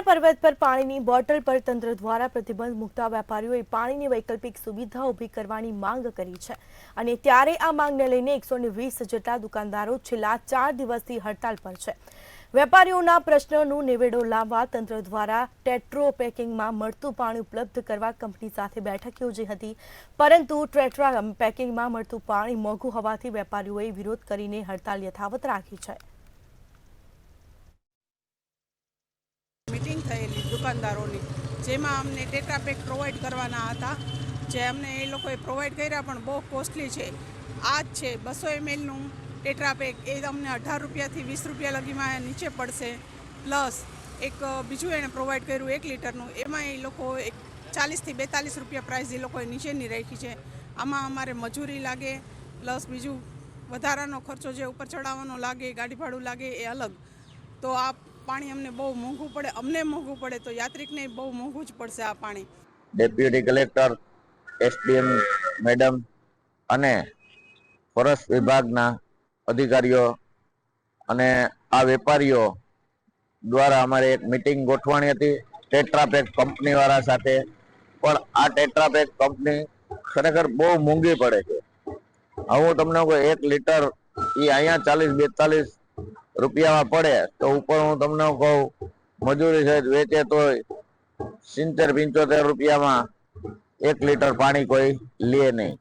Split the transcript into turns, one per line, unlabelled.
ગિરનાર પર્વત પર પાણીની બોટલ પર તંત્ર દ્વારા પ્રતિબંધ મૂકતા વેપારીઓએ પાણીની વૈકલ્પિક સુવિધા ઊભી કરવાની માંગ કરી છે અને ત્યારે આ માંગને લઈને 120 જેટલા દુકાનદારો છેલ્લા 4 દિવસથી હડતાલ પર છે। વેપારીઓના પ્રશ્નોનો નિવેડો લાવવા તંત્ર દ્વારા ટેટ્રો પેકિંગમાં મળતું પાણી ઉપલબ્ધ કરવા કંપની સાથે બેઠક યોજી હતી, પરંતુ ટેટ્રા પેકિંગમાં મળતું પાણી મોંઘું હોવાથી વેપારીઓએ વિરોધ કરીને હડતાલ યથાવત રાખી છે।
मीटिंग थयेली दुकानदारोनी जेमां अमने टेट्रा पेक प्रोवाइड करवाना हता, जे अमने ए लोकोए प्रोवाइड कर्या पण बहु कॉस्टली छे। आज छे 200 ml नुं टेट्रा पेक ए अमने 18 રૂપિયાથી 20 રૂપિયા લગીમાં નીચે પડશે, प्लस एक बीजुं एणे प्रोवाइड कर्युं 1 लीटरनुं, एमां ए लोको 40 થી 42 રૂપિયા प्राइस ए लोकोए नीचेनी राखी छे। आमां अमारे मजूरी लागे, प्लस बीजुं વધારાનો ખર્ચો જે ઉપર ચડાવવાનો લાગે, ગાડી ભાડું લાગે એ અલગ। તો આ પાણી અમને બહુ મોંઘું પડે, અમને મોંઘું પડે તો યાત્રિકને બહુ મોંઘું જ પડશે આ પાણી।
ડેપ્યુટી કલેક્ટર, એસડીએમ મેડમ અને ફોરેસ્ટ વિભાગના અધિકારીઓ અને આ વેપારીઓ દ્વારા અમારે એક મીટિંગ ગોઠવણી હતી ટેટ્રાપેક કંપનીવાળા સાથે। પણ આ ટેટ્રાપેક કંપની ખરેખર બહુ મોંઘી પડે છે। હું તમને કહું 1 લીટર એ અહીંયા 40-42 રૂપિયામાં પડે, તો ઉપર હું તમને કહું મજૂરી સહિત વેચે તો 70-75 રૂપિયામાં 1 લીટર પાણી કોઈ લે નહીં।